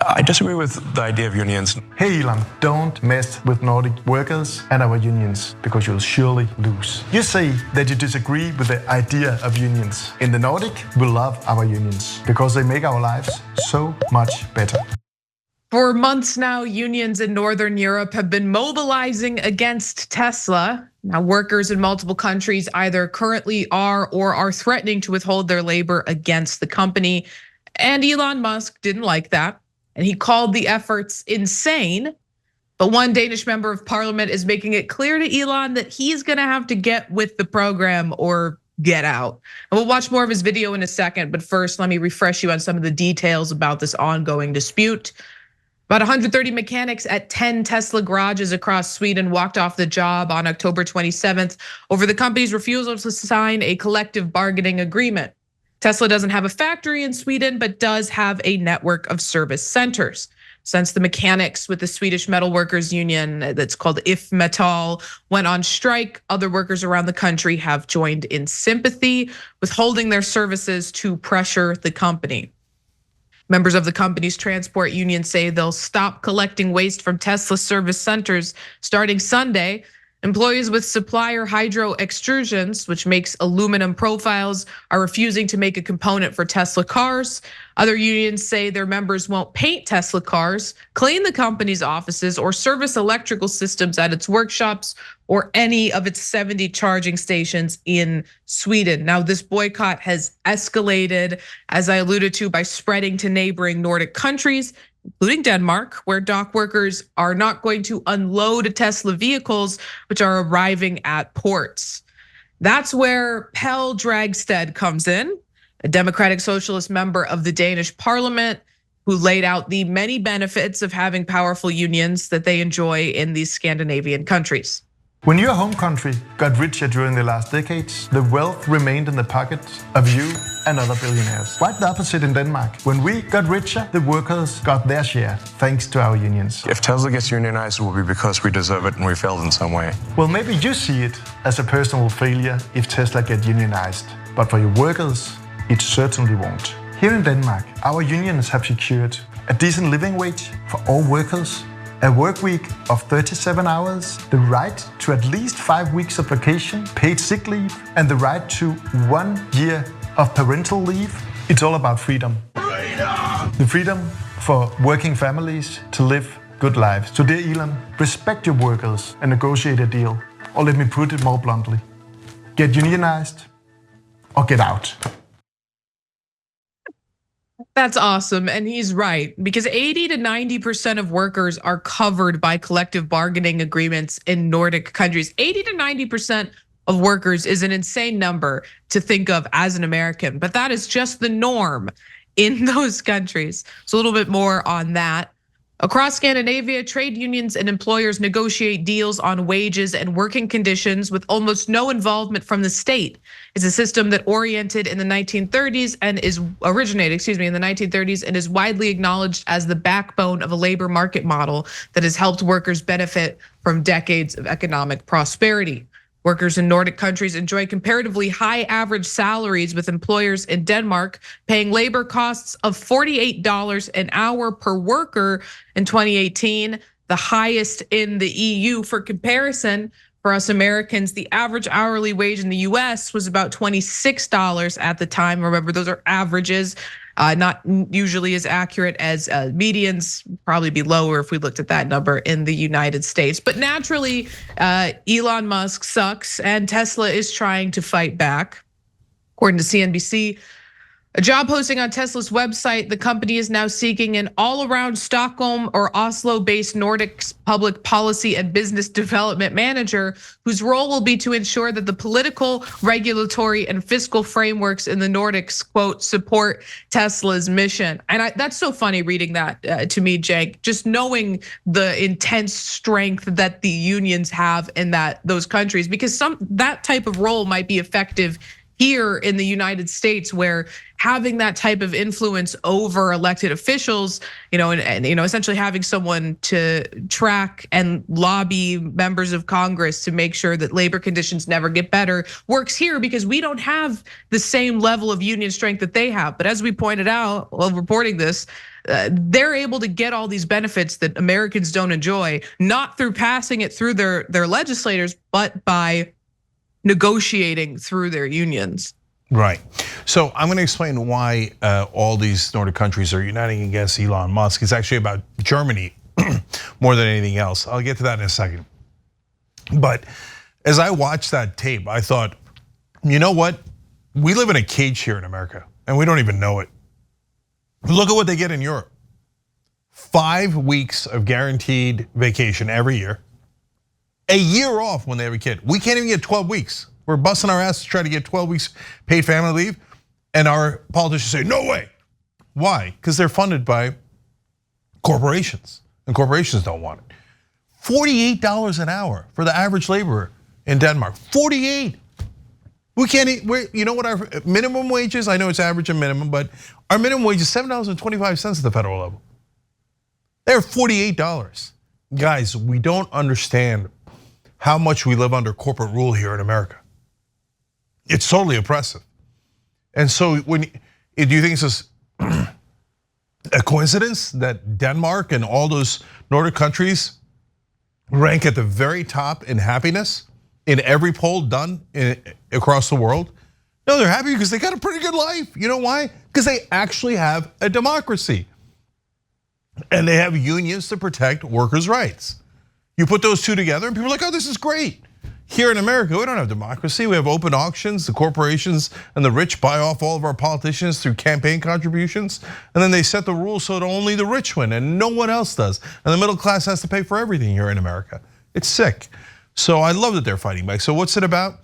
I disagree with the idea of unions. Hey Elon, don't mess with Nordic workers and our unions, because you'll surely lose. You say that you disagree with the idea of unions. In the Nordic, we love our unions because they make our lives so much better. For months now, unions in Northern Europe have been mobilizing against Tesla. Now, workers in multiple countries either currently are or are threatening to withhold their labor against the company. And Elon Musk didn't like that, and he called the efforts insane. But one Danish member of parliament is making it clear to Elon that he's gonna have to get with the program or get out. And we'll watch more of his video in a second, but first, let me refresh you on some of the details about this ongoing dispute. About 130 mechanics at 10 Tesla garages across Sweden walked off the job on October 27th over the company's refusal to sign a collective bargaining agreement. Tesla doesn't have a factory in Sweden, but does have a network of service centers. Since the mechanics with the Swedish metal workers union that's called If Metall went on strike, other workers around the country have joined in sympathy, withholding their services to pressure the company. Members of the company's transport union say they'll stop collecting waste from Tesla service centers starting Sunday. Employees with supplier Hydro Extrusions, which makes aluminum profiles, are refusing to make a component for Tesla cars. Other unions say their members won't paint Tesla cars, clean the company's offices, or service electrical systems at its workshops or any of its 70 charging stations in Sweden. Now, this boycott has escalated, as I alluded to, by spreading to neighboring Nordic countries, including Denmark, where dock workers are not going to unload Tesla vehicles, which are arriving at ports. That's where Pelle Dragsted comes in, a Democratic Socialist member of the Danish parliament, who laid out the many benefits of having powerful unions that they enjoy in these Scandinavian countries. When your home country got richer during the last decades, the wealth remained in the pockets of you and other billionaires. Quite the opposite in Denmark. When we got richer, the workers got their share, thanks to our unions. If Tesla gets unionized, it will be because we deserve it and we failed in some way. Well, maybe you see it as a personal failure if Tesla get unionized, but for your workers, it certainly won't. Here in Denmark, our unions have secured a decent living wage for all workers, a work week of 37 hours, the right to at least 5 weeks of vacation, paid sick leave, and the right to 1 year of parental leave. It's all about freedom. The freedom for working families to live good lives. So dear Elon, respect your workers and negotiate a deal. Or let me put it more bluntly, get unionized or get out. That's awesome, and he's right, because 80 to 90% of workers are covered by collective bargaining agreements in Nordic countries. 80 to 90% of workers is an insane number to think of as an American, but that is just the norm in those countries. So a little bit more on that. Across Scandinavia, trade unions and employers negotiate deals on wages and working conditions with almost no involvement from the state. It's a system that originated in the 1930s and is widely acknowledged as the backbone of a labor market model that has helped workers benefit from decades of economic prosperity. Workers in Nordic countries enjoy comparatively high average salaries, with employers in Denmark paying labor costs of $48 an hour per worker in 2018, the highest in the EU. For comparison, for us Americans, the average hourly wage in the US was about $26 at the time. Remember, those are averages. Not usually as accurate as medians, probably be lower if we looked at that number in the United States. But naturally, Elon Musk sucks and Tesla is trying to fight back. According to CNBC, a job posting on Tesla's website, the company is now seeking an all-around Stockholm or Oslo-based Nordic's public policy and business development manager, whose role will be to ensure that the political, regulatory, and fiscal frameworks in the Nordics, quote, support Tesla's mission. And that's so funny reading that to me, Cenk, just knowing the intense strength that the unions have in those countries, because that type of role might be effective here in the United States, where having that type of influence over elected officials, and essentially having someone to track and lobby members of Congress to make sure that labor conditions never get better works here, because we don't have the same level of union strength that they have. But as we pointed out while reporting this, they're able to get all these benefits that Americans don't enjoy, not through passing it through their legislators, but by negotiating through their unions. Right. So I'm going to explain why all these Nordic countries are uniting against Elon Musk. It's actually about Germany more than anything else. I'll get to that in a second. But as I watched that tape, I thought, you know what? We live in a cage here in America, and we don't even know it. Look at what they get in Europe. 5 weeks of guaranteed vacation every year. A year off when they have a kid. We can't even get 12 weeks. We're busting our ass to try to get 12 weeks paid family leave. And our politicians say, no way. Why? Because they're funded by corporations, and corporations don't want it. $48 an hour for the average laborer in Denmark. 48. We can't eat, you know what our minimum wage is? I know it's average and minimum, but our minimum wage is $7.25 at the federal level. They're $48. Guys, we don't understand how much we live under corporate rule here in America. It's totally oppressive. And so do you think it's just a coincidence that Denmark and all those Nordic countries rank at the very top in happiness in every poll done across the world? No, they're happy because they got a pretty good life. You know why? Because they actually have a democracy. And they have unions to protect workers' rights. You put those two together and people are like, oh, this is great. Here in America, we don't have democracy. We have open auctions. The corporations and the rich buy off all of our politicians through campaign contributions. And then they set the rules so that only the rich win and no one else does. And the middle class has to pay for everything here in America. It's sick. So I love that they're fighting back. So what's it about?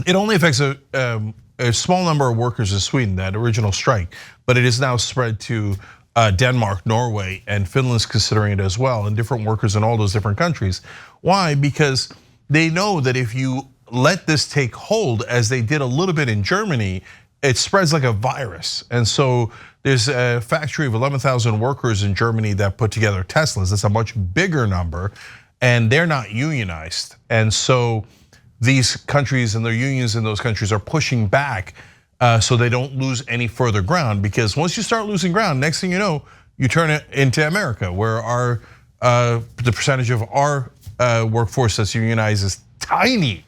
It only affects a small number of workers in Sweden, that original strike. But it is now spread to Denmark, Norway, and Finland's considering it as well, and different workers in all those different countries. Why? Because they know that if you let this take hold, as they did a little bit in Germany, it spreads like a virus. And so there's a factory of 11,000 workers in Germany that put together Teslas. That's a much bigger number, and they're not unionized. And so these countries and their unions in those countries are pushing back so they don't lose any further ground, because once you start losing ground, next thing you know, you turn it into America, where the percentage of our workforce that's unionized is tiny.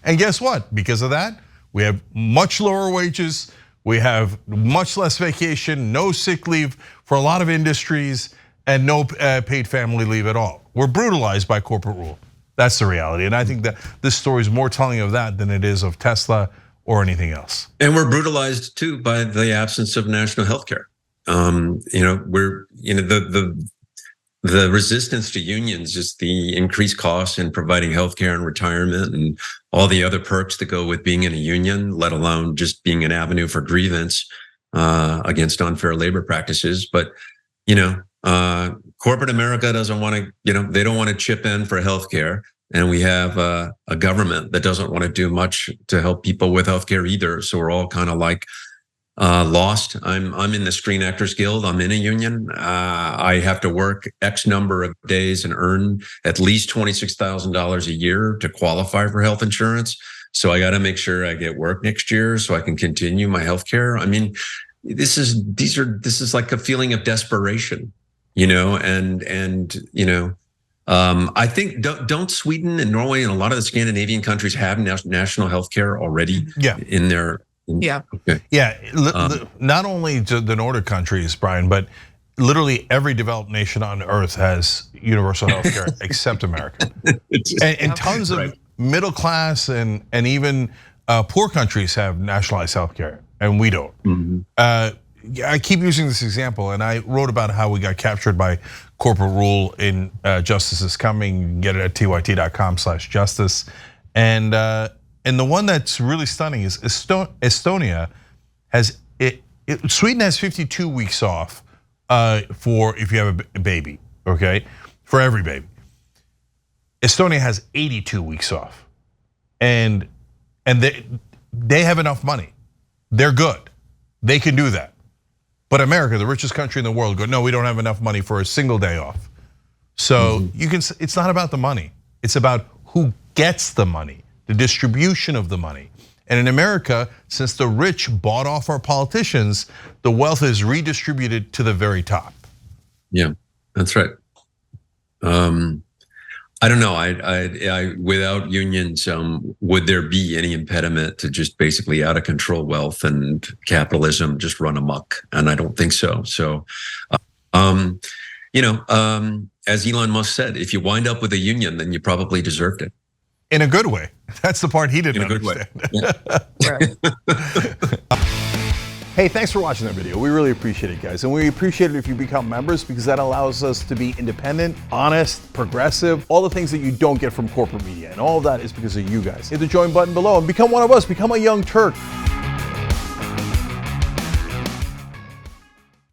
And guess what? Because of that, we have much lower wages, we have much less vacation, no sick leave for a lot of industries, and no paid family leave at all. We're brutalized by corporate rule. That's the reality. And I think that this story is more telling of that than it is of Tesla or anything else. And we're brutalized too by the absence of national health care. The resistance to unions is the increased costs in providing healthcare and retirement and all the other perks that go with being in a union, let alone just being an avenue for grievance against unfair labor practices. But corporate America doesn't want to, they don't want to chip in for healthcare, and we have a government that doesn't want to do much to help people with healthcare either. So we're all kind of like lost. I'm in the Screen Actors Guild. I'm in a union. I have to work X number of days and earn at least $26,000 a year to qualify for health insurance. So I got to make sure I get work next year so I can continue my health care. I mean, this is like a feeling of desperation, I think don't Sweden and Norway and a lot of the Scandinavian countries have national health care already? Yeah. In their Okay. Yeah, not only the Nordic countries, Brian, but literally every developed nation on earth has universal health care except America. And tons of middle class and even poor countries have nationalized health care, and we don't. Mm-hmm. I keep using this example, and I wrote about how we got captured by corporate rule in Justice is Coming. You can get it at tyt.com/justice. And the one that's really stunning is Estonia has Sweden has 52 weeks off for if you have a baby, okay, for every baby. Estonia has 82 weeks off, and they have enough money. They're good. They can do that. But America, the richest country in the world, go, no, we don't have enough money for a single day off. So it's not about the money. It's about who gets the money, the distribution of the money. And in America, since the rich bought off our politicians, the wealth is redistributed to the very top. Yeah, that's right. I don't know. I without unions, would there be any impediment to just basically out of control wealth and capitalism just run amok? And I don't think so. So, as Elon Musk said, if you wind up with a union, then you probably deserved it. In a good way. That's the part he didn't understand. In a good way. Yeah. Hey, thanks for watching that video. We really appreciate it, guys. And we appreciate it if you become members, because that allows us to be independent, honest, progressive, all the things that you don't get from corporate media. And all of that is because of you guys. Hit the join button below and become one of us. Become a Young Turk.